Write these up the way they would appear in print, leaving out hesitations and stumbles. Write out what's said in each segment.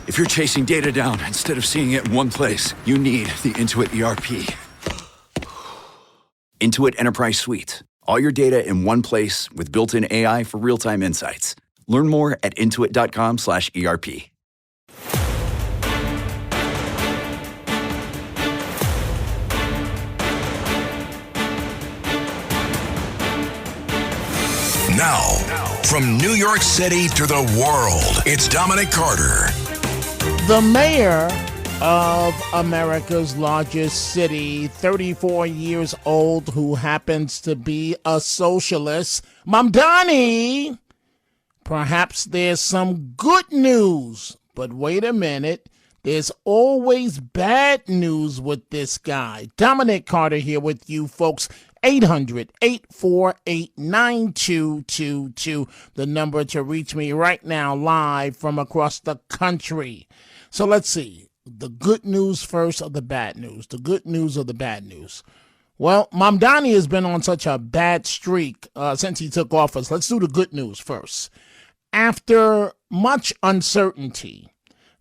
If you're chasing data down instead of seeing it in one place, you need the Intuit ERP. Intuit Enterprise Suite. All your data in one place with built-in AI for real-time insights. Learn more at intuit.com/ERP. Now, from New York City to the world, it's Dominic Carter. The mayor of America's largest city, 34 years old, who happens to be a socialist, Mandami. Perhaps there's some good news, but wait a minute. There's always bad news with this guy. Dominic Carter here with you, folks. 800-848-9222, the number to reach me right now live from across the country. So let's see, the good news first or the bad news? The good news or the bad news? Well, Mandami has been on such a bad streak since he took office. Let's do the good news first. After much uncertainty,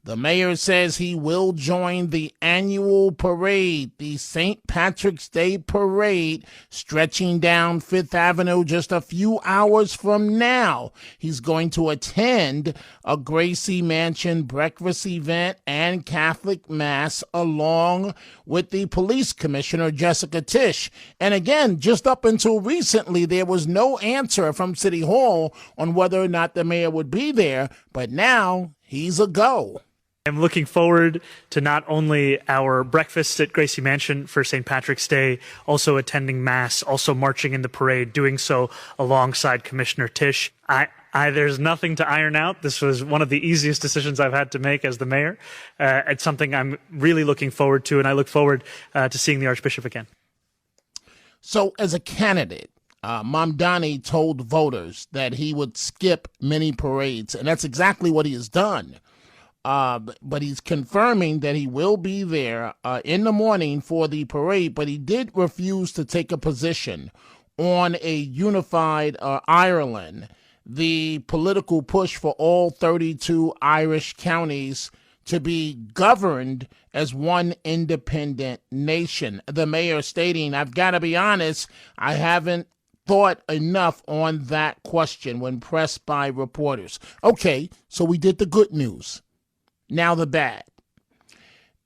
the mayor says he will join the annual parade, the St. Patrick's Day parade, stretching down Fifth Avenue just a few hours from now. He's going to attend a Gracie Mansion breakfast event and Catholic Mass along with the police commissioner, Jessica Tisch. And again, just up until recently, there was no answer from City Hall on whether or not the mayor would be there, but now he's a go. I'm looking forward to not only our breakfast at Gracie Mansion for St. Patrick's Day, also attending Mass, also marching in the parade, doing so alongside Commissioner Tisch. There's nothing to iron out. This was one of the easiest decisions I've had to make as the mayor. It's something I'm really looking forward to, and I look forward to seeing the Archbishop again. So as a candidate, Mandami told voters that he would skip many parades, and that's exactly what he has done. But he's confirming that he will be there in the morning for the parade, but he did refuse to take a position on a unified Ireland, the political push for all 32 Irish counties to be governed as one independent nation. The mayor stating, "I've got to be honest, I haven't thought enough on that question," when pressed by reporters. Okay, so we did the good news. Now the bad.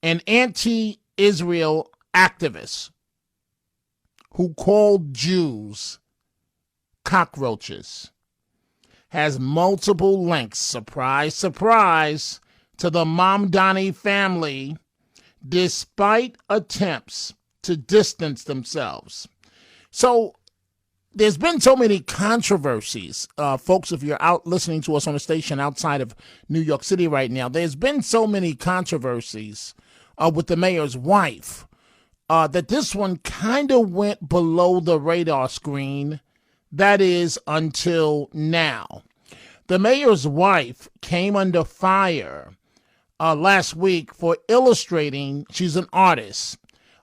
An anti-Israel activist who called Jews cockroaches has multiple links, surprise, surprise, to the Mandami family, despite attempts to distance themselves. So there's been so many controversies, folks, if you're out listening to us on a station outside of New York City right now, there's been so many controversies with the mayor's wife that this one kind of went below the radar screen. That is, until now. The mayor's wife came under fire last week for illustrating, she's an artist,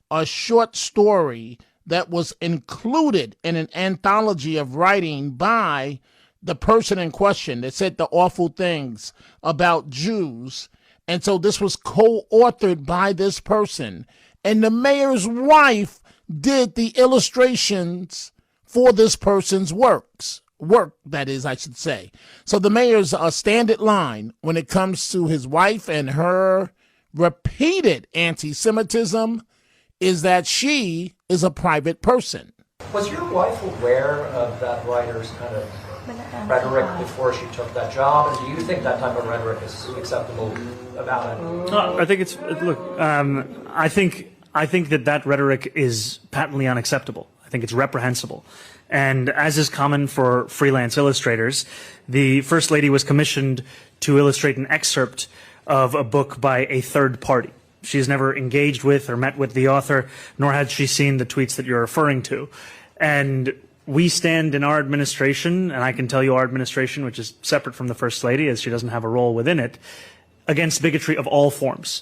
a short story that was included in an anthology of writing by the person in question that said the awful things about Jews. And so this was co-authored by this person. And the mayor's wife did the illustrations for this person's work, that is, I should say. So the mayor's standard line when it comes to his wife and her repeated anti-Semitism is that she is a private person. Was your wife aware of that writer's kind of rhetoric before she took that job? And do you think that type of rhetoric is acceptable about it? I think it's, look, I think that rhetoric is patently unacceptable. I think it's reprehensible. And as is common for freelance illustrators, the First Lady was commissioned to illustrate an excerpt of a book by a third party. She's never engaged with or met with the author, nor had she seen the tweets that you're referring to. And we stand in our administration, and I can tell you our administration, which is separate from the First Lady, as she doesn't have a role within it, against bigotry of all forms.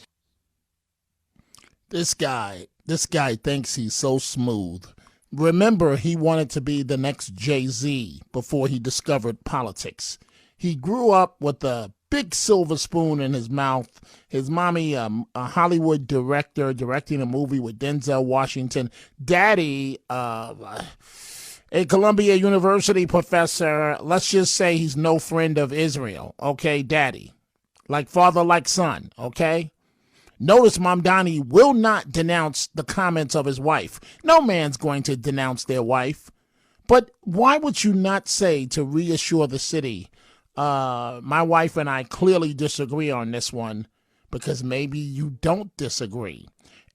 This guy thinks he's so smooth. Remember, he wanted to be the next Jay-Z before he discovered politics. He grew up with a big silver spoon in his mouth. His mommy, a Hollywood director, directing a movie with Denzel Washington. Daddy, a Columbia University professor. Let's just say he's no friend of Israel. Okay, daddy. Like father, like son. Okay? Notice Mamdani will not denounce the comments of his wife. No man's going to denounce their wife. But why would you not say, to reassure the city, my wife and I clearly disagree on this one, because maybe you don't disagree.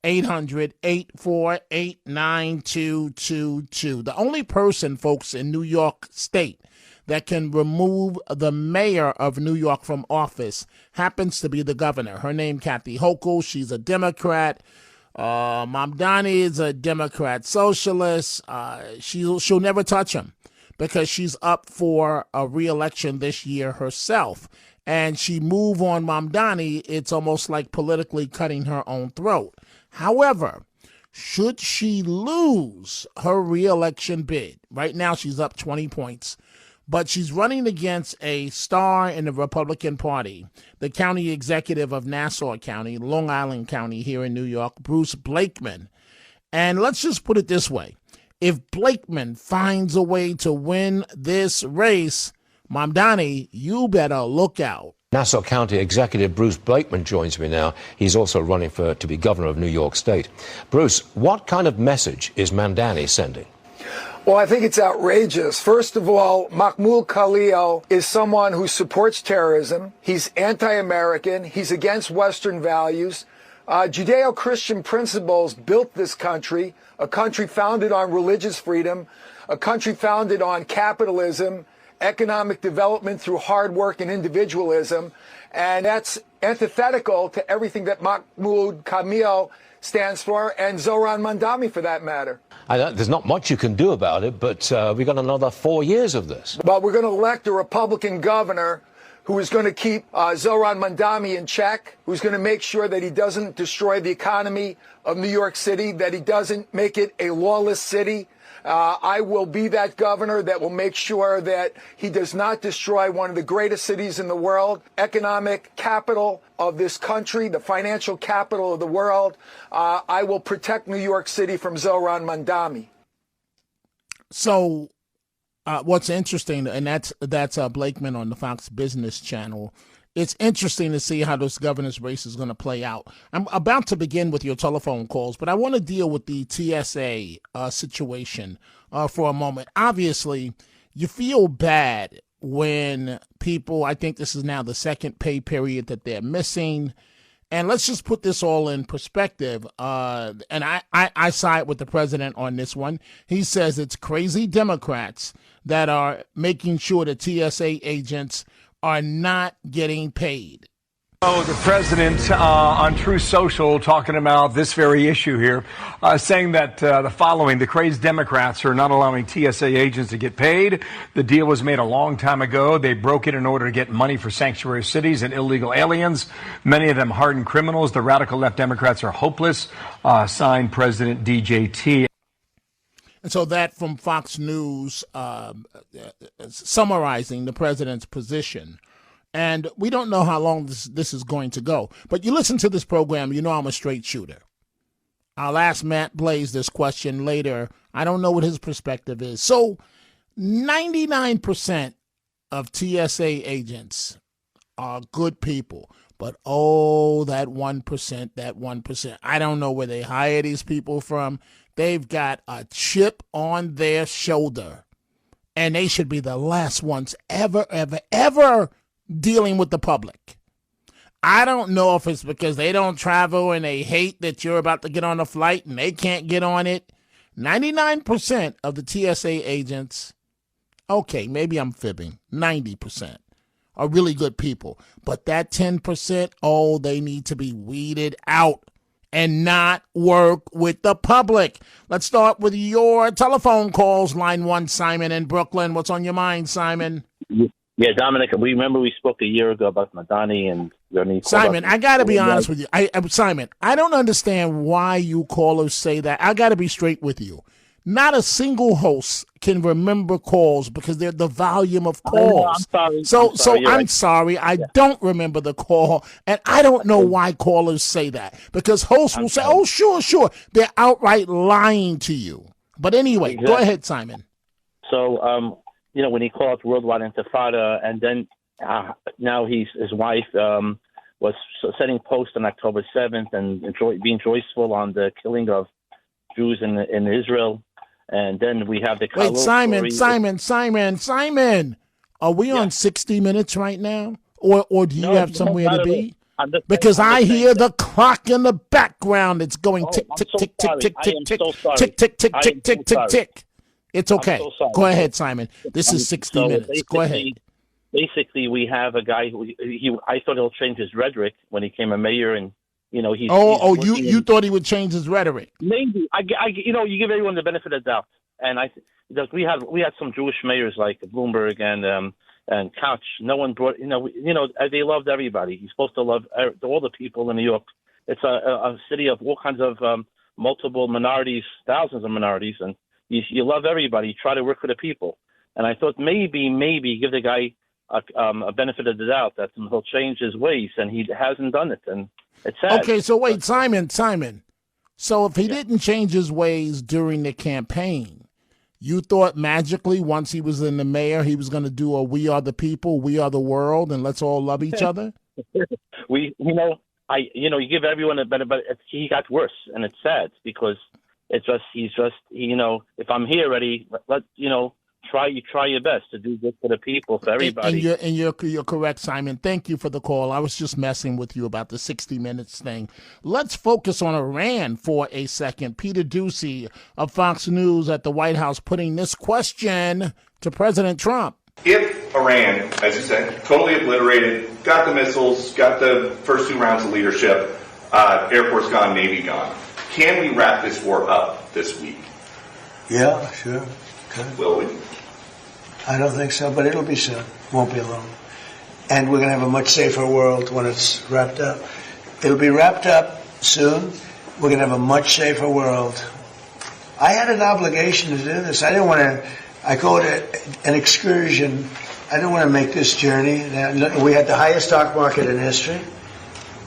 800-848-9222. The only person, folks, in New York State that can remove the mayor of New York from office happens to be the governor. Her name, Kathy Hochul. She's a Democrat. Mamdani is a Democrat socialist. She'll never touch him because she's up for a re-election this year herself. And she move on Mamdani, it's almost like politically cutting her own throat. However, should she lose her re-election bid, right now she's up 20 points, but she's running against a star in the Republican Party, the county executive of Nassau County, Long Island County here in New York, Bruce Blakeman. And let's just put it this way. If Blakeman finds a way to win this race, Mamdani, you better look out. Nassau County Executive Bruce Blakeman joins me now. He's also running to be governor of New York State. Bruce, what kind of message is Mamdani sending? Well, I think it's outrageous. First of all, Mahmoud Khalil is someone who supports terrorism. He's anti-American. He's against Western values. Judeo-Christian principles built this country, a country founded on religious freedom, a country founded on capitalism, economic development through hard work and individualism. And that's antithetical to everything that Mahmoud Khalil stands for, and Zoran Mandami for that matter. There's not much you can do about it, but we've got another 4 years of this. But we're going to elect a Republican governor who is going to keep Zoran Mandami in check, who's going to make sure that he doesn't destroy the economy of New York City, that he doesn't make it a lawless city. I will be that governor that will make sure that he does not destroy one of the greatest cities in the world, economic capital of this country, the financial capital of the world. I will protect New York City from Zoran Mandami. So what's interesting, and that's Blakeman on the Fox Business Channel, it's interesting to see how this governor's race is going to play out. I'm about to begin with your telephone calls, but I want to deal with the TSA situation for a moment. Obviously, you feel bad when people, I think this is now the second pay period that they're missing. And let's just put this all in perspective. And I side with the president on this one. He says it's crazy Democrats that are making sure the TSA agents are not getting paid. Oh, the president on True Social talking about this very issue here, saying that the following: the crazed Democrats are not allowing TSA agents to get paid. The deal was made a long time ago. They broke it in order to get money for sanctuary cities and illegal aliens, many of them hardened criminals. The radical left Democrats are hopeless, signed President DJT. And so that from Fox News summarizing the president's position. And we don't know how long this is going to go. But you listen to this program, you know I'm a straight shooter. I'll ask Matt Blaze this question later. I don't know what his perspective is. So 99% of TSA agents are good people. But, oh, that 1%. I don't know where they hire these people from. They've got a chip on their shoulder, and they should be the last ones ever dealing with the public. I don't know if it's because they don't travel and they hate that you're about to get on a flight and they can't get on it. 99% of the TSA agents, okay, maybe I'm fibbing, 90% are really good people. But that 10%, oh, they need to be weeded out and not work with the public. Let's start with your telephone calls. Line 1, Simon in Brooklyn. What's on your mind, Simon? Yeah, Dominic, we spoke a year ago about Mandani and your need. Simon, I got to be honest with you. Simon, I don't understand why you callers say that. I got to be straight with you. Not a single host can remember calls because they're the volume of calls. I'm sorry. I'm sorry. I don't remember the call, and I don't know why callers say that, because hosts will say, "Oh, sure." They're outright lying to you. But anyway, Go ahead, Simon. So, when he called Worldwide Intifada, and then now his wife was setting posts on October 7th and being joyful on the killing of Jews in Israel. And then we have the Wait, Simon. Are we on 60 Minutes right now? Or do you have somewhere to be? Because I hear the clock in the background. It's going tick, tick, tick, tick, tick, tick, tick, tick, tick, tick, tick, tick, tick, tick. It's okay. Go ahead, Simon. This is 60 Minutes. Go ahead. Basically, we have a guy who I thought he'll change his rhetoric when he became a mayor, and he's you thought he would change his rhetoric? Maybe you give everyone the benefit of the doubt, and we had some Jewish mayors like Bloomberg and Couch. No one brought they loved everybody. He's supposed to love all the people in New York. It's a city of all kinds of multiple minorities, thousands of minorities, and you love everybody. You try to work for the people, and I thought maybe give the guy a benefit of the doubt that he'll change his ways, and he hasn't done it, and it's sad. Okay, so wait, Simon. So if he didn't change his ways during the campaign, you thought magically once he was in the mayor, he was going to do a "We Are the People, We Are the World," and let's all love each other? You give everyone a benefit, but he got worse, and it's sad because he's just if I'm here already, try your best to do good for the people, for everybody. And you're correct, Simon. Thank you for the call. I was just messing with you about the 60 Minutes thing. Let's focus on Iran for a second. Peter Doocy of Fox News at the White House putting this question to President Trump. If Iran, as you said, totally obliterated, got the missiles, got the first 2 rounds of leadership, Air Force gone, Navy gone, can we wrap this war up this week? Yeah, sure. Good. Will we? I don't think so, but it'll be soon. Won't be long. And we're going to have a much safer world when it's wrapped up. It'll be wrapped up soon. We're going to have a much safer world. I had an obligation to do this. I didn't want to, I call it an excursion. I didn't want to make this journey. We had the highest stock market in history.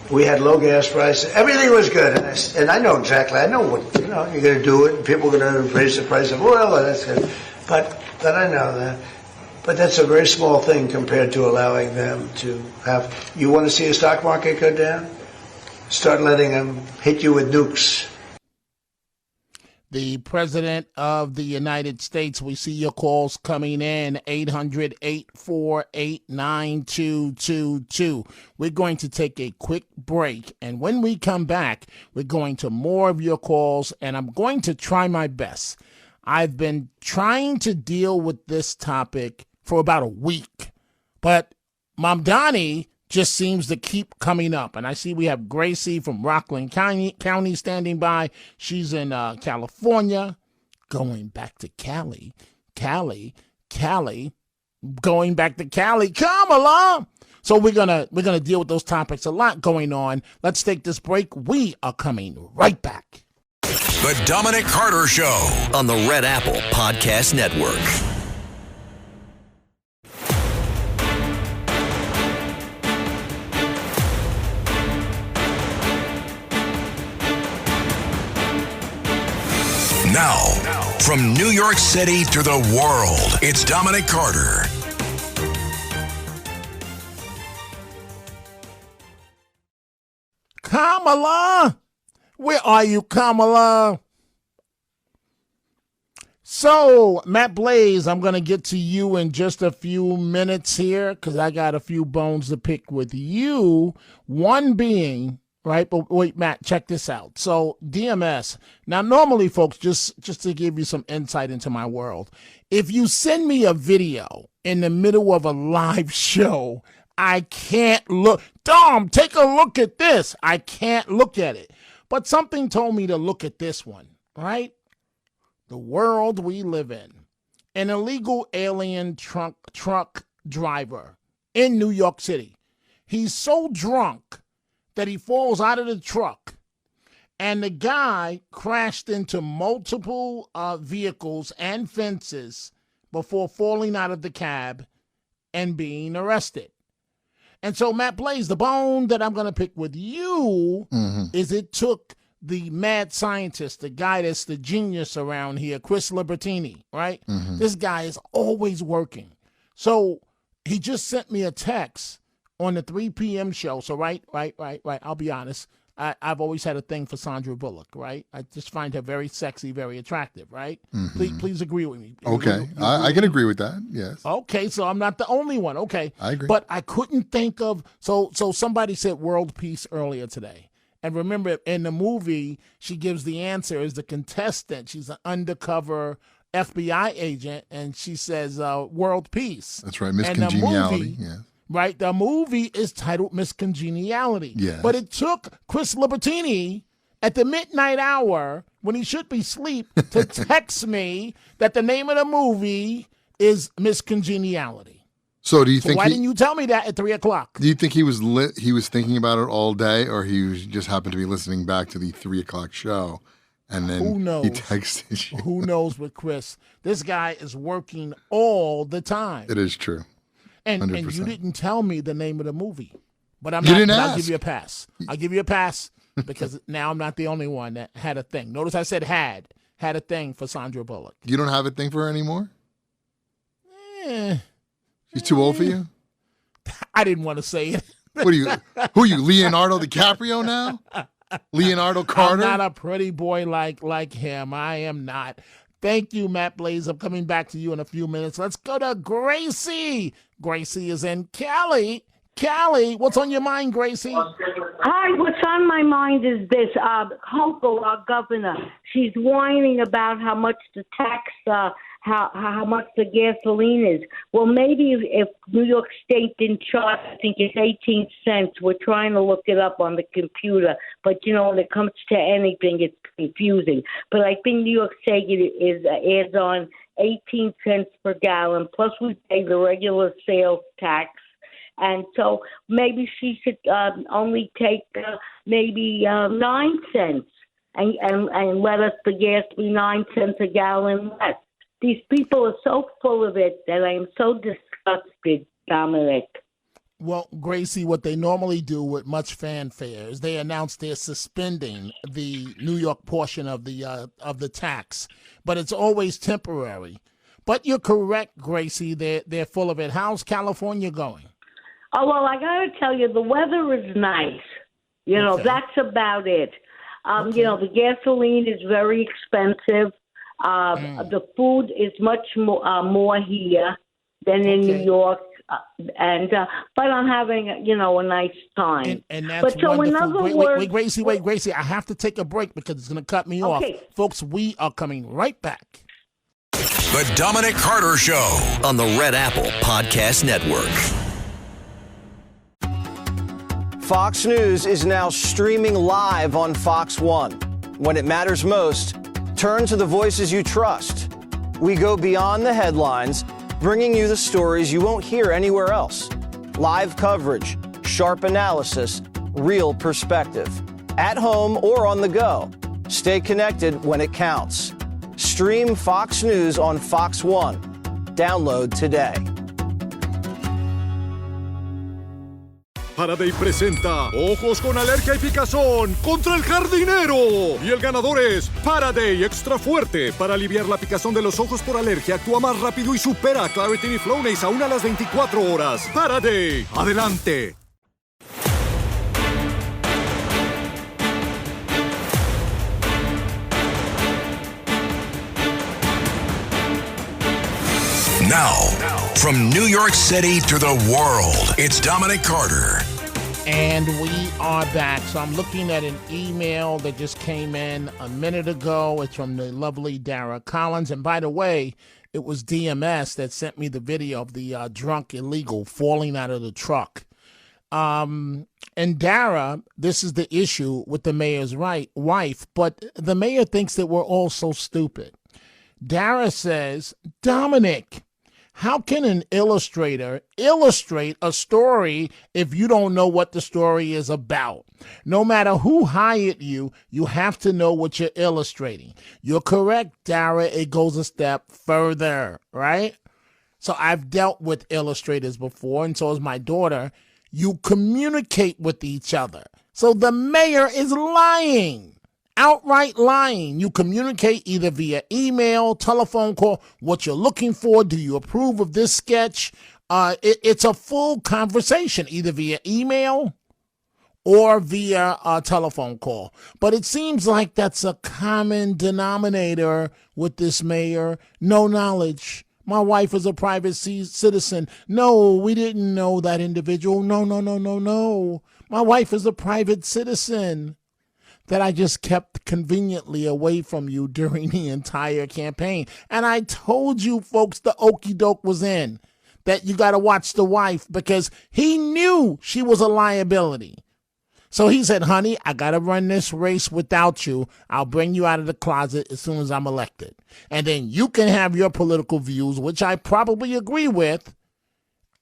We had low gas prices. Everything was good. And I know exactly. I know what, you're going to do it. And people are going to raise the price of oil. And that's good. But I know that. But that's a very small thing compared to allowing them to have. You want to see a stock market go down? Start letting them hit you with nukes. The President of the United States, we see your calls coming in, 800-848-9222. We're going to take a quick break, and when we come back, we're going to more of your calls, and I'm going to try my best. I've been trying to deal with this topic for about a week, but Mamdani just seems to keep coming up. And I see we have Gracie from Rockland County standing by. She's in California, going back to Cali, going back to Cali. Come along. So we're gonna deal with those topics. A lot going on. Let's take this break. We are coming right back. The Dominic Carter Show on the Red Apple Podcast Network. Now, from New York City to the world, it's Dominic Carter. Kamala! Where are you, Kamala? So, Matt Blaze, I'm going to get to you in just a few minutes here because I got a few bones to pick with you. One being, right, but wait, Matt, check this out. So, DMS. Now, normally, folks, just to give you some insight into my world, if you send me a video in the middle of a live show, I can't look. Dom, take a look at this. I can't look at it. But something told me to look at this one, right? The world we live in. An illegal alien truck driver in New York City. He's so drunk that he falls out of the truck And the guy crashed into multiple vehicles and fences before falling out of the cab and being arrested. And so, Matt Blaze, the bone that I'm going to pick with you is it took the mad scientist, the guy that's the genius around here, Chris Libertini, right? This guy is always working. So he just sent me a text on the 3 p.m. show. So right. I'll be honest. I've always had a thing for Sandra Bullock, right? I just find her very sexy, very attractive, right? Please agree with me. Okay. I can agree with that, yes. Okay, so I'm not the only one. Okay. I agree. But I couldn't think of, so somebody said world peace earlier today. And remember, in the movie, she gives the answer as the contestant. She's an undercover FBI agent, and she says world peace. That's right, Miss Congeniality, yeah. Right, the movie is titled Miss Congeniality. Yes. But it took Chris Libertini at the midnight hour, when he should be asleep, to text me that the name of the movie is Miss Congeniality. So do you think why didn't you tell me that at 3 o'clock? Do you think he was thinking about it all day, or he just happened to be listening back to the 3 o'clock show, and then Who knows? he texted you? Who knows with Chris? This guy is working all the time. It is true. And 100%. you didn't tell me the name of the movie. But You didn't I'll ask. give you a pass. I'll give you a pass because now I'm not the only one that had a thing. Notice I said had a thing for Sandra Bullock. You don't have a thing for her anymore? Eh, She's too old for you? I didn't want to say it. Who are you, Leonardo DiCaprio now? Leonardo Carter? I'm not a pretty boy like him. I am not. Thank you, Matt Blaze. I'm coming back to you in a few minutes. Let's go to Gracie. Gracie is in Cali. Cali, what's on your mind, Gracie? Hi, what's on my mind is this. Hochul, our governor, she's whining about how much the tax, how much the gasoline is. Well, maybe if New York State didn't charge, I think it's 18 cents. We're trying to look it up on the computer. But, when it comes to anything, it's confusing. But I think New York State adds on 18 cents per gallon, plus we pay the regular sales tax. And so maybe she should only take maybe 9 cents and let us the gas be 9 cents a gallon less. These people are so full of it that I am so disgusted, Dominic. Well, Gracie, what they normally do with much fanfare is they announce they're suspending the New York portion of the tax, but it's always temporary. But you're correct, Gracie. They're full of it. How's California going? Oh, well, I got to tell you, the weather is nice. Okay. That's about it. The gasoline is very expensive. The food is much more here than in New York. But I'm having, a nice time. And that's but so wonderful. Wait, Gracie, I have to take a break because it's going to cut me off. Folks, we are coming right back. The Dominic Carter Show on the Red Apple Podcast Network. Fox News is now streaming live on Fox One. When it matters most, turn to the voices you trust. We go beyond the headlines, bringing you the stories you won't hear anywhere else. Live coverage, sharp analysis, real perspective. At home or on the go, stay connected when it counts. Stream Fox News on Fox One. Download today. Faraday presenta Ojos con Alergia y Picazón contra el jardinero. Y el ganador es Faraday Extra Fuerte. Para aliviar la picazón de los ojos por alergia, actúa más rápido y supera a Claritin y Flonase aún a las 24 horas. Faraday, adelante. now. From New York City to the world, it's Dominic Carter. And we are back. So I'm looking at an email that just came in a minute ago. It's from the lovely Dara Collins. And by the way, it was DMS that sent me the video of the drunk illegal falling out of the truck. And Dara, this is the issue with the mayor's wife, but the mayor thinks that we're all so stupid. Dara says, Dominic, How can an illustrator illustrate a story if you don't know what the story is about? No matter who hired you, you have to know what you're illustrating. You're correct, Dara. It goes a step further, right? So I've dealt with illustrators before, and so has my daughter. You communicate with each other. So the mayor is lying, outright lying. You communicate either via email, telephone call, what you're looking for. Do you approve of this sketch? It's a full conversation, either via email or via a telephone call. But it seems like that's a common denominator with this mayor. No knowledge. My wife is a private citizen. No, we didn't know that individual. No. My wife is a private citizen that I just kept conveniently away from you during the entire campaign. And I told you folks the okie doke was in, that you got to watch the wife because he knew she was a liability. So he said, honey, I got to run this race without you. I'll bring you out of the closet as soon as I'm elected. And then you can have your political views, which I probably agree with,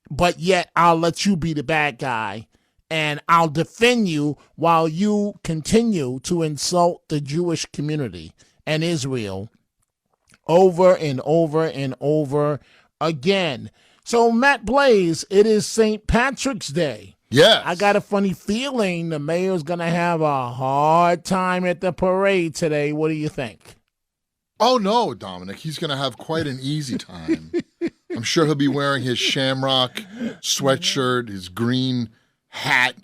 but yet I'll let you be the bad guy. And I'll defend you while you continue to insult the Jewish community and Israel over and over and over again. So, Matt Blaze, it is St. Patrick's Day. Yeah. I got a funny feeling the mayor's going to have a hard time at the parade today. What do you think? Oh, no, Dominic. He's going to have quite an easy time. I'm sure he'll be wearing his shamrock sweatshirt, his green hat.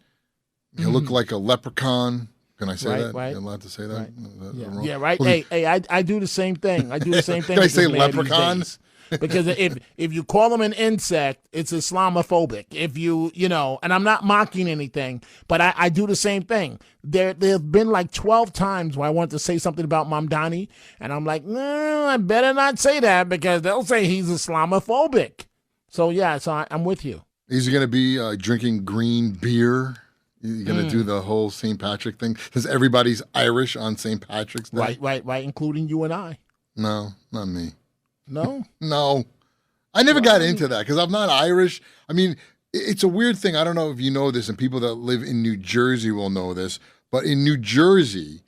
He'll look like a leprechaun. Can I say that? Right. You're allowed to say that? Right. Yeah, right. Hey, I do the same thing. I do the same thing. Can I say leprechaun? Because if you call them an insect, it's Islamophobic. If you and I'm not mocking anything, but I do the same thing. There have been like 12 times where I wanted to say something about Mamdani, and I'm like, no, I better not say that because they'll say he's Islamophobic. So, yeah, I'm with you. Is he going to be drinking green beer? You're going to do the whole St. Patrick thing? Because everybody's Irish on St. Patrick's Day? Right, including you and I. No, not me. No? No. I never got into that because I'm not Irish. I mean, it's a weird thing. I don't know if you know this, and people that live in New Jersey will know this, but in New Jersey,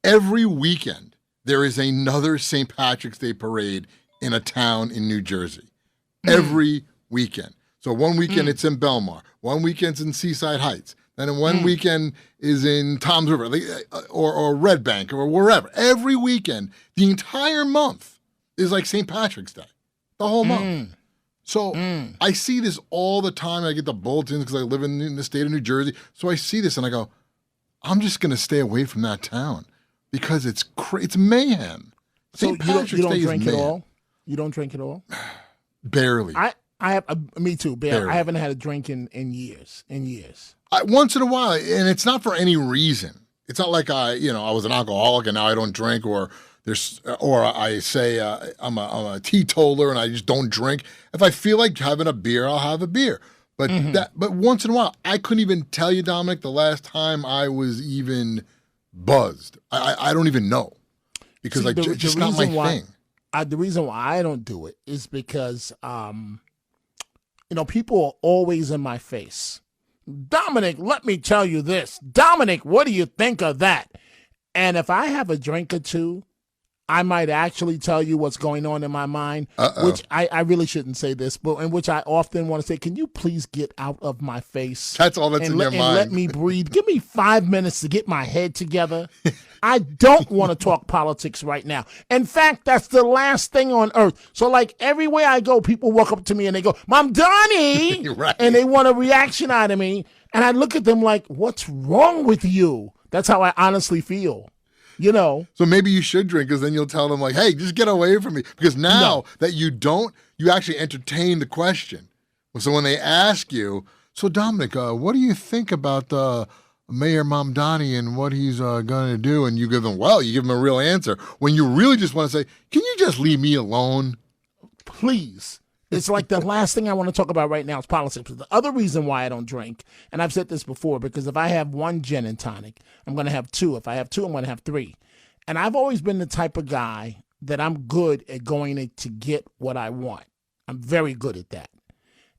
every weekend, there is another St. Patrick's Day parade in a town in New Jersey. Every weekend. So one weekend it's in Belmar. One weekend's in Seaside Heights. Then one weekend is in Toms River or Red Bank or wherever. Every weekend, the entire month, is like St. Patrick's Day, the whole month. So I see this all the time. I get the bulletins because I live in the state of New Jersey. So I see this and I go, I'm just going to stay away from that town because it's mayhem. So you don't drink at all? You don't drink at all? Barely. I have. Me too. Barely. Barely. I haven't had a drink in years. Once in a while, and it's not for any reason. It's not like I was an alcoholic and now I don't drink, or I say I'm a teetotaler and I just don't drink. If I feel like having a beer, I'll have a beer. But but once in a while, I couldn't even tell you, Dominic, the last time I was even buzzed. I don't even know because it's just not my thing. The reason why I don't do it is because people are always in my face. Dominic, let me tell you this. Dominic, what do you think of that? And if I have a drink or two, I might actually tell you what's going on in my mind, which I really shouldn't say this, but in which I often want to say, can you please get out of my face? That's all that's in your mind. And let me breathe. Give me 5 minutes to get my head together. I don't want to talk politics right now. In fact, that's the last thing on earth. So like everywhere I go, people walk up to me and they go, Mom Donnie, right. And they want a reaction out of me. And I look at them like, what's wrong with you? That's how I honestly feel. So maybe you should drink because then you'll tell them like, hey, just get away from me. Because now that you don't, you actually entertain the question. So when they ask you, so Dominic, what do you think about Mayor Mamdani and what he's going to do? And you give them a real answer. When you really just want to say, can you just leave me alone? Please. It's like the last thing I want to talk about right now is politics. The other reason why I don't drink, and I've said this before, because if I have one gin and tonic, I'm going to have two. If I have two, I'm going to have three. And I've always been the type of guy that I'm good at going to get what I want. I'm very good at that.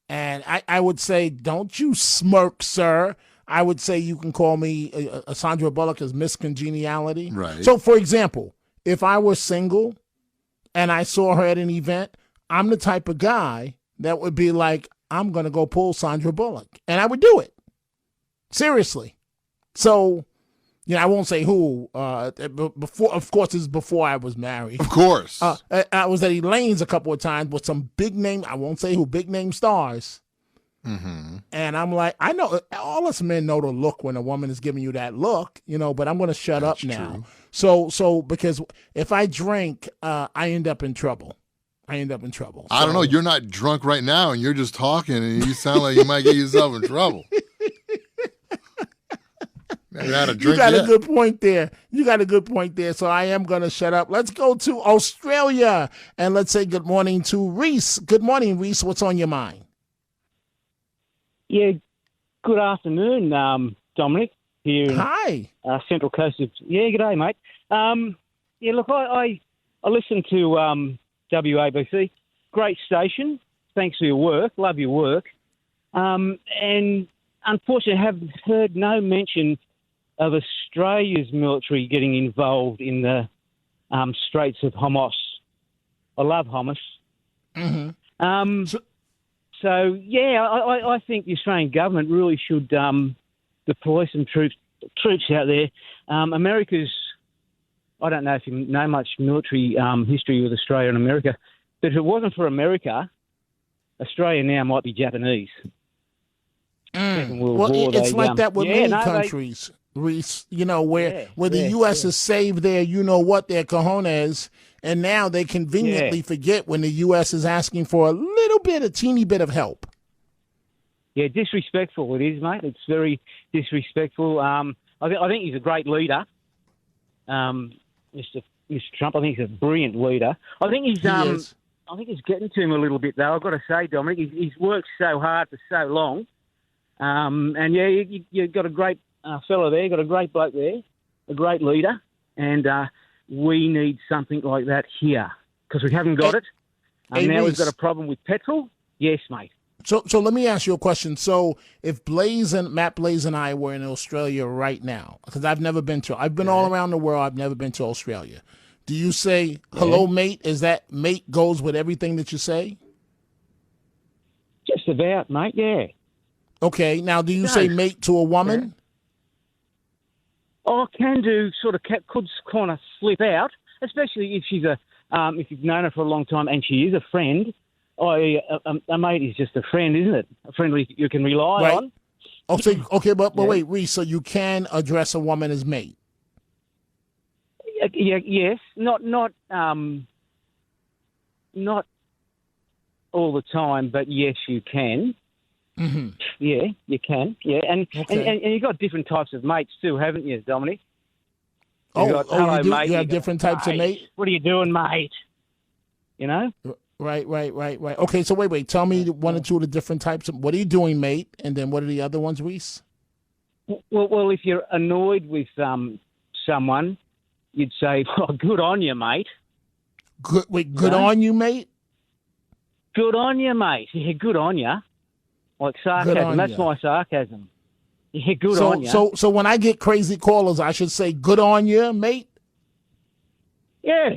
And I would say, don't you smirk, sir. I would say you can call me Sandra Bullock as Miss Congeniality. Right. So, for example, if I were single and I saw her at an event, I'm the type of guy that would be like, I'm going to go pull Sandra Bullock. And I would do it. Seriously. So, I won't say who. Before, of course, this is before I was married. Of course. I was at Elaine's a couple of times with some big name, I won't say who, big name stars. Mm-hmm. And I'm like, I know all us men know the look when a woman is giving you that look, but I'm going to shut up now. True. So because if I drink, I end up in trouble. I don't know. You're not drunk right now, and you're just talking, and you sound like you might get yourself in trouble. You got a good point there. So I am going to shut up. Let's go to Australia, and let's say good morning to Reese. Good morning, Reese. What's on your mind? Yeah, good afternoon, Dominic. Here in Hi. Central Coast of... Yeah, good day, mate. Look, I listen to WABC. Great station. Thanks for your work. Love your work. And unfortunately, I have heard no mention of Australia's military getting involved in the Straits of Hormuz. I love Hormuz. Mm-hmm. I think the Australian government really should deploy some troops out there. America's, I don't know if you know much military history with Australia and America, but if it wasn't for America, Australia now might be Japanese. Second World War, it's like that with many countries, Reese, where the U.S. is saved their their cojones, and now they conveniently forget when the U.S. is asking for a teeny bit of help. Yeah, disrespectful it is, mate. It's very disrespectful. I think he's a great leader, Mr. Trump. I think he's a brilliant leader. I think he's getting to him a little bit, though. I've got to say, Dominic, he's worked so hard for so long. You've got a great fella there, got a great bloke there, a great leader, and we need something like that here because we haven't got it. Now we've got a problem with petrol. Yes, mate. So let me ask you a question. So if Matt Blaze and I were in Australia right now, because I've been all around the world, I've never been to Australia. Do you say, hello, mate? Is that mate goes with everything that you say? Just about, mate, yeah. Okay, now do you say mate to a woman? Oh, can do, could kind of slip out, especially if she's if you've known her for a long time and she is a friend. A mate is just a friend, isn't it? A friend you can rely on. Oh, so, okay, but wait, Reese, so you can address a woman as mate? Yes, not all the time, but yes, you can. Mm-hmm. Yeah, you can. Yeah, and you've got different types of mates too, haven't you, Dominic? You do? Mate. You have different types of mate? What are you doing, mate? Right. Okay, so wait. Tell me one or two of the different types. What are you doing, mate? And then what are the other ones, Reese? Well, if you're annoyed with someone, you'd say, well, good on you, mate. Good on you, mate? Good on you, mate. Yeah, good on you. Like sarcasm. That's my sarcasm. Yeah, good on you. So when I get crazy callers, I should say, good on you, mate? Yeah.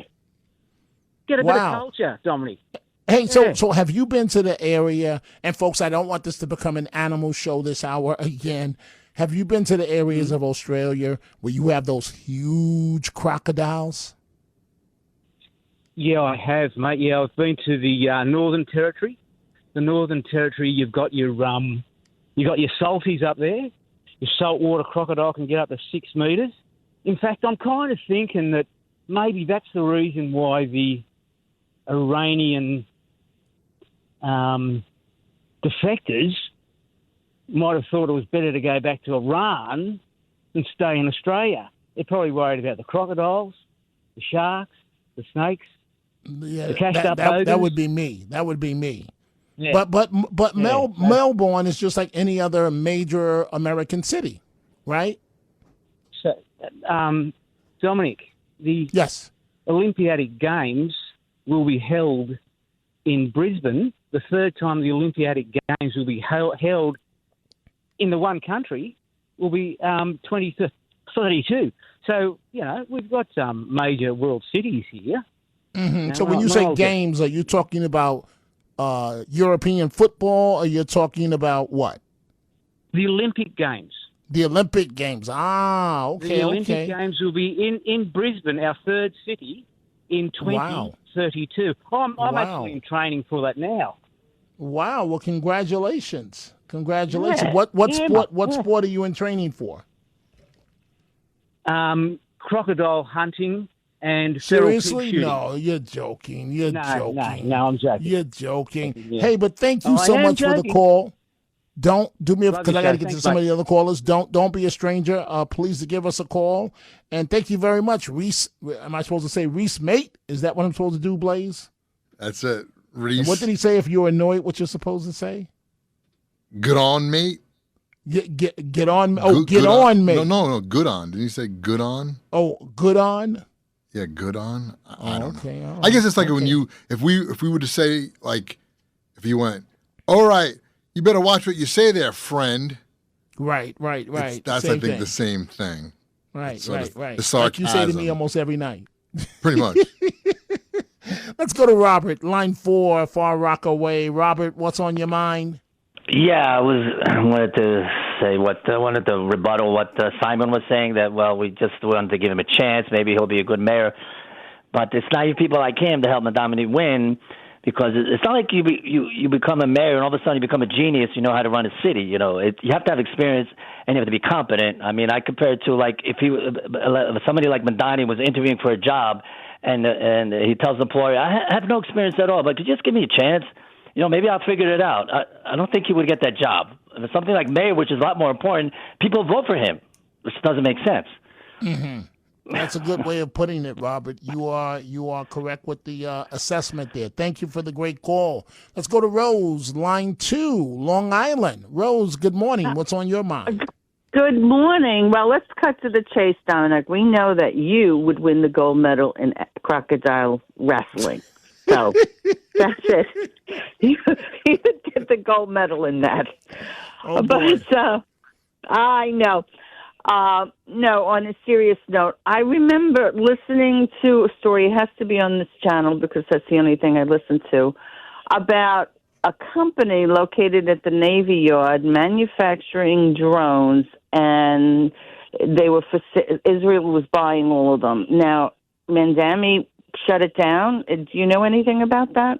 Get a bit of culture, Dominic. Hey, so have you been to the area? And folks, I don't want this to become an animal show this hour again. Have you been to the areas of Australia where you have those huge crocodiles? Yeah, I have, mate. Yeah, I've been to the Northern Territory. The Northern Territory, you've got your salties up there. Your saltwater crocodile can get up to 6 metres. In fact, I'm kind of thinking that maybe that's the reason why the Iranian defectors might have thought it was better to go back to Iran than stay in Australia. They're probably worried about the crocodiles, the sharks, the snakes, the cashed-up ogres. That would be me. Yeah. But Melbourne is just like any other major American city, right? So, Dominic, the Olympiadic Games will be held in Brisbane the third time the Olympiatic Games will be held in the one country will be 2032. So, we've got major world cities here. Mm-hmm. So when you say games, are you talking about European football, or you're talking about what? The Olympic Games. The Olympic Games. Ah, okay. The Olympic Games will be in Brisbane, our third city, in 2032. I'm actually in training for that now. Wow. Well, congratulations. Congratulations. Yeah. What sport are you in training for? Crocodile hunting. And seriously? No, you're joking. You're joking. No, I'm joking. You're joking. Yeah. Hey, but thank you so much for the call. Don't do me because I got to get to some of the other callers. Don't be a stranger. Please to give us a call. And thank you very much, Reese. Am I supposed to say Reese mate? Is that what I'm supposed to do, Blaze? That's it, Reese. And what did he say? If you're annoyed, what you're supposed to say? Good on, mate. Get on. Oh, get on, mate. No. Good on. Didn't you say good on? Oh, good on. Yeah, good on. I don't know. Right. I guess it's like when if we were to say, like, if you went, all right, you better watch what you say there, friend. Right. That's same I think thing. The same thing. Right. The sarcasm. Like you say to me almost every night. Pretty much. Let's go to Robert, line 4, Far Rockaway. Robert, what's on your mind? Yeah, I wanted to rebuttal what Simon was saying, that, well, we just wanted to give him a chance. Maybe he'll be a good mayor. But it's naive people like him to help Mandami win, because it's not like you become a mayor and all of a sudden you become a genius, you know how to run a city. You have to have experience and you have to be competent. I mean, I compare it to, like, if somebody like Mandami was interviewing for a job and he tells the employer, I have no experience at all, but could you just give me a chance? Maybe I'll figure it out. I don't think he would get that job. If it's something like mayor, which is a lot more important, people vote for him, which doesn't make sense. Mm-hmm. That's a good way of putting it, Robert. You are correct with the assessment there. Thank you for the great call. Let's go to Rose, line 2, Long Island. Rose, good morning. What's on your mind? Good morning. Well, let's cut to the chase, Dominic. We know that you would win the gold medal in crocodile wrestling. So that's it. You would get the gold medal in that. Oh, but I know. No, on a serious note, I remember listening to a story, it has to be on this channel because that's the only thing I listen to, about a company located at the Navy Yard manufacturing drones, and Israel was buying all of them. Now, Mandami shut it down. Do you know anything about that?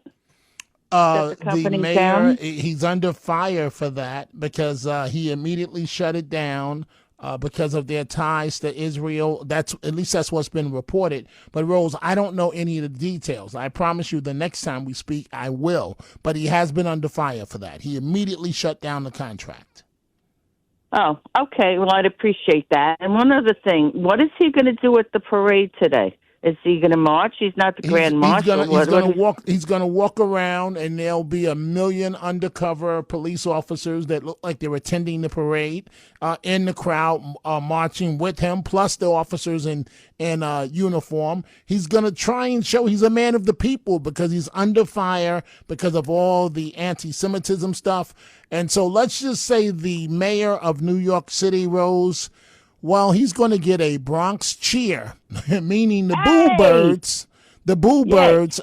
The mayor, he's under fire for that because he immediately shut it down because of their ties to Israel. That's what's been reported. But Rose, I don't know any of the details. I promise you the next time we speak, I will. But he has been under fire for that. He immediately shut down the contract. Oh, okay. Well, I'd appreciate that. And one other thing, what is he going to do at the parade today? Is he going to march? He's not the Grand Marshal. He's going to walk around, and there'll be 1 million undercover police officers that look like they're attending the parade in the crowd, marching with him, plus the officers in uniform. He's going to try and show he's a man of the people because he's under fire because of all the anti-Semitism stuff. And so let's just say the mayor of New York City, Rose, well, he's going to get a Bronx cheer, meaning the Boo Birds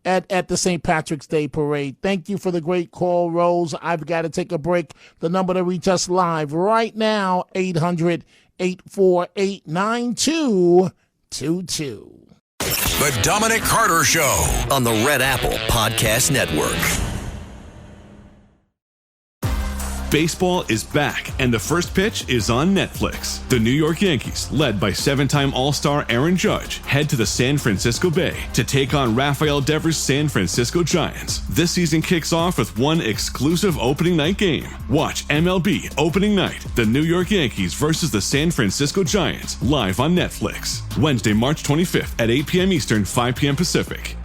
at the St. Patrick's Day Parade. Thank you for the great call, Rose. I've got to take a break. The number to reach us live right now, 800-848-9222. The Dominic Carter Show on the Red Apple Podcast Network. Baseball is back, and the first pitch is on Netflix. The New York Yankees, led by 7-time All-Star Aaron Judge, head to the San Francisco Bay to take on Rafael Devers' San Francisco Giants. This season kicks off with one exclusive opening night game. Watch MLB Opening Night, the New York Yankees versus the San Francisco Giants, live on Netflix. Wednesday, March 25th at 8 p.m. Eastern, 5 p.m. Pacific.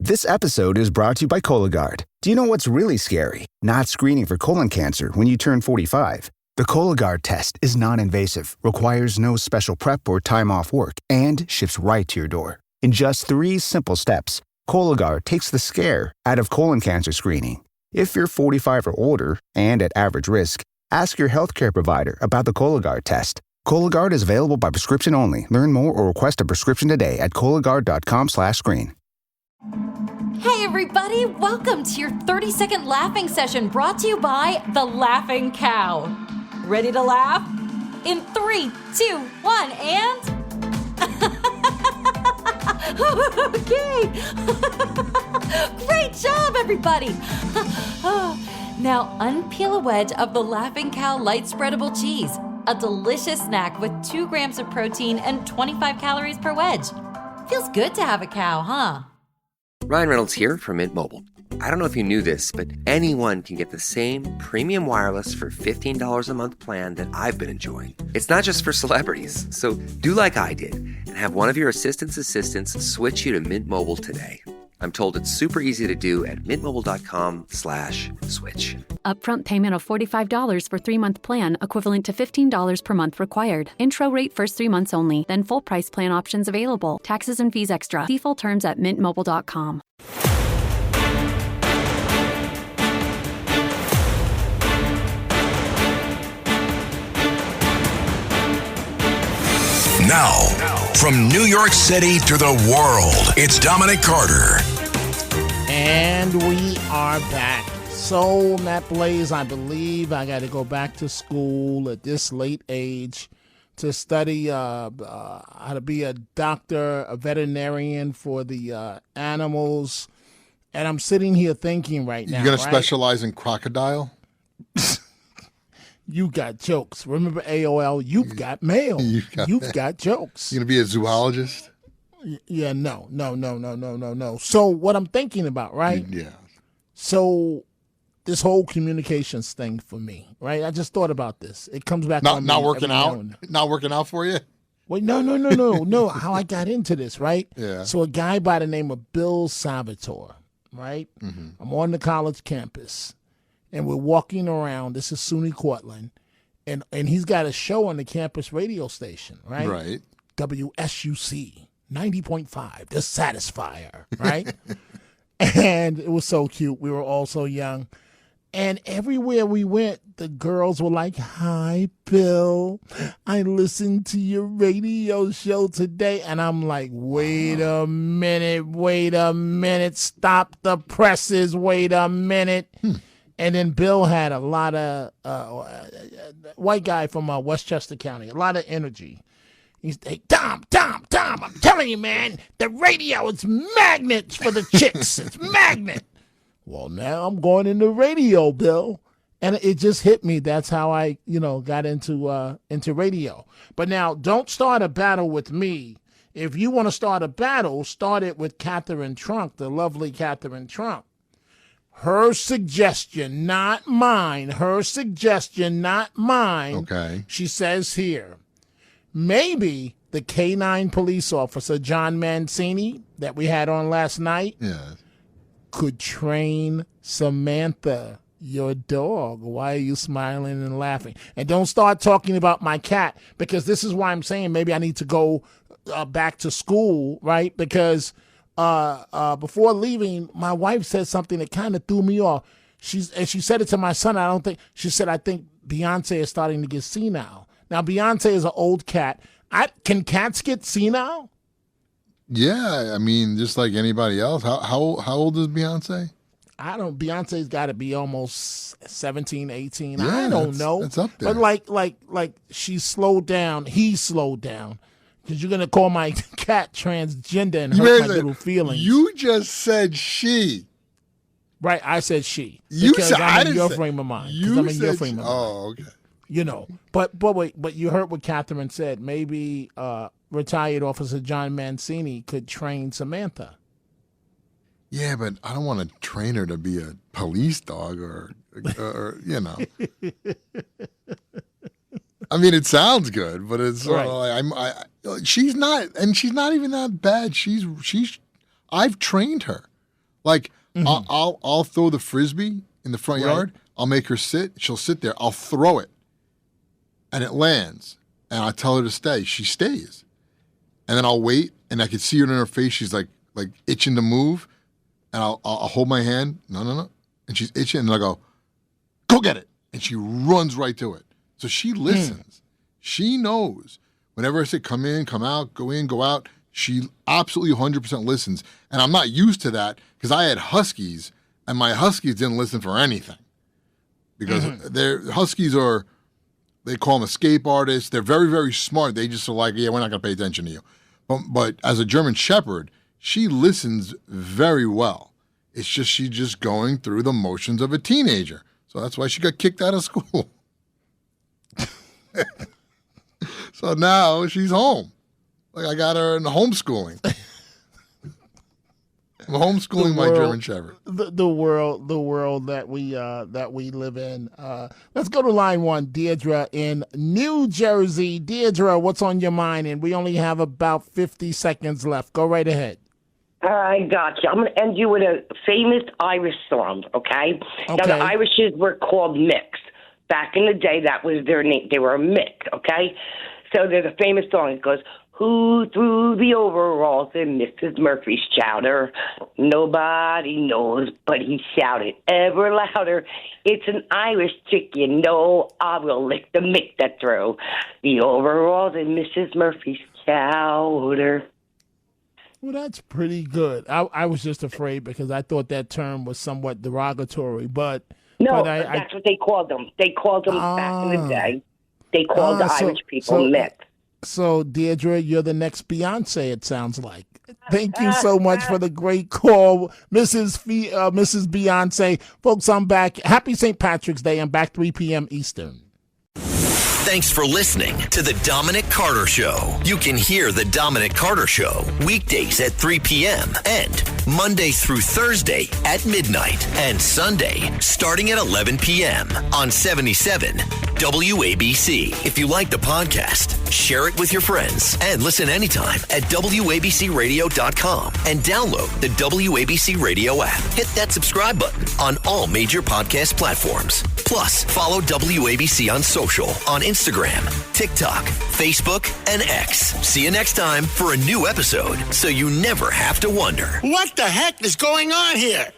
This episode is brought to you by Cologuard. Do you know what's really scary? Not screening for colon cancer when you turn 45. The Cologuard test is non-invasive, requires no special prep or time off work, and ships right to your door. In just 3 simple steps, Cologuard takes the scare out of colon cancer screening. If you're 45 or older and at average risk, ask your healthcare provider about the Cologuard test. Cologuard is available by prescription only. Learn more or request a prescription today at Cologuard.com/screen. Hey everybody, welcome to your 30-second laughing session brought to you by The Laughing Cow. Ready to laugh? In 3, 2, 1, and... Okay! Great job, everybody! Now unpeel a wedge of The Laughing Cow light spreadable cheese, a delicious snack with 2 grams of protein and 25 calories per wedge. Feels good to have a cow, huh? Ryan Reynolds here from Mint Mobile. I don't know if you knew this, but anyone can get the same premium wireless for $15 a month plan that I've been enjoying. It's not just for celebrities. So do like I did and have one of your assistants switch you to Mint Mobile today. I'm told it's super easy to do at mintmobile.com/switch. Upfront payment of $45 for 3-month plan, equivalent to $15 per month required. Intro rate first 3 months only, then full price plan options available. Taxes and fees extra. See full terms at mintmobile.com. Now, from New York City to the world, it's Dominic Carter. And we are back. So, Matt Blaze, I believe I got to go back to school at this late age to study how to be a doctor, a veterinarian for the animals. And I'm sitting here thinking right now. You're going to specialize in crocodile? You got jokes. Remember AOL? You've got mail. You've got jokes. You're going to be a zoologist? Yeah, no. So what I'm thinking about, right? Yeah. So this whole communications thing for me, right? I just thought about this. It comes back on me not working every out. now and then. Not working out for you? Wait, no. How I got into this, right? Yeah. So a guy by the name of Bill Salvatore, right? Mm-hmm. I'm on the college campus. And we're walking around. This is SUNY Cortland. And he's got a show on the campus radio station, right? Right. WSUC 90.5, The Satisfier, right? And it was so cute. We were all so young. And everywhere we went, the girls were like, "Hi, Bill. I listened to your radio show today." And I'm like, wait a minute. Stop the presses. Wait a minute. And then Bill had a lot of, white guy from Westchester County, a lot of energy. He's like, Tom, I'm telling you, man, the radio is magnets for the chicks. It's magnet. Well, now I'm going into radio, Bill. And it just hit me. That's how I, got into radio. But now, don't start a battle with me. If you want to start a battle, start it with Catherine Trunk, the lovely Catherine Trunk. Her suggestion, not mine. Okay. She says here, maybe the K-9 police officer, John Mancini, that we had on last night, could train Samantha, your dog. Why are you smiling and laughing? And don't start talking about my cat, because this is why I'm saying maybe I need to go back to school, right? Because before leaving, my wife said something that kind of threw me off. She said it to my son. She said, I think Beyonce is starting to get senile. Now, Beyonce is an old cat. Can cats get senile? Yeah, I mean, just like anybody else. How old is Beyonce? Beyonce's got to be almost 17, 18. Yeah, I don't know. It's up there. But like she slowed down. He slowed down. Because you're going to call my cat transgender and hurt my little feelings. You just said she. Right, I said she. You because said, I'm in your frame of mind. I'm in your frame of mind. Oh, okay. But wait, but you heard what Catherine said. Maybe retired Officer John Mancini could train Samantha. Yeah, but I don't want to train her to be a police dog or I mean, it sounds good, but it's sort of like she's not even that bad. I've trained her. Like I'll throw the frisbee in the front yard. I'll make her sit. She'll sit there. I'll throw it, and it lands. And I tell her to stay. She stays, and then I'll wait, and I can see it in her face. She's like itching to move. and I'll hold my hand. No. And she's itching, and I go, go get it. And she runs right to it. So she listens. She knows. Whenever I say come in, come out, go in, go out, she absolutely 100% listens. And I'm not used to that because I had Huskies, and my Huskies didn't listen for anything. Because Huskies are, they call them escape artists. They're very, very smart. They just are like, yeah, we're not going to pay attention to you. But as a German Shepherd, she listens very well. It's just she's just going through the motions of a teenager. So that's why she got kicked out of school. So now she's home. Like I got her in homeschooling. I'm homeschooling my German Shepherd. The world that we live in. Let's go to line 1, Deirdre in New Jersey. Deirdre, what's on your mind? And we only have about 50 seconds left. Go right ahead. I got you. I'm going to end you with a famous Irish song, okay? Now, the Irishes were called Micks. Back in the day, that was their name. They were a Mick, okay? So there's a famous song. It goes, who threw the overalls in Mrs. Murphy's chowder? Nobody knows, but he shouted ever louder. It's an Irish chick, you know. I will lick the Mick that threw the overalls in Mrs. Murphy's chowder. Well, that's pretty good. I was just afraid because I thought that term was somewhat derogatory, but that's what they called them. They called them back in the day. They called the Irish people Mick. So, Deirdre, you're the next Beyonce, it sounds like. Thank you so much for the great call, Mrs. Beyonce. Folks, I'm back. Happy St. Patrick's Day. I'm back 3 p.m. Eastern. Thanks for listening to The Dominic Carter Show. You can hear The Dominic Carter Show weekdays at 3 p.m. and Monday through Thursday at midnight and Sunday starting at 11 p.m. on 77 WABC. If you like the podcast, share it with your friends and listen anytime at WABCRadio.com and download the WABC Radio app. Hit that subscribe button on all major podcast platforms. Plus, follow WABC on social on Instagram, TikTok, Facebook, and X. See you next time for a new episode so you never have to wonder. What the heck is going on here?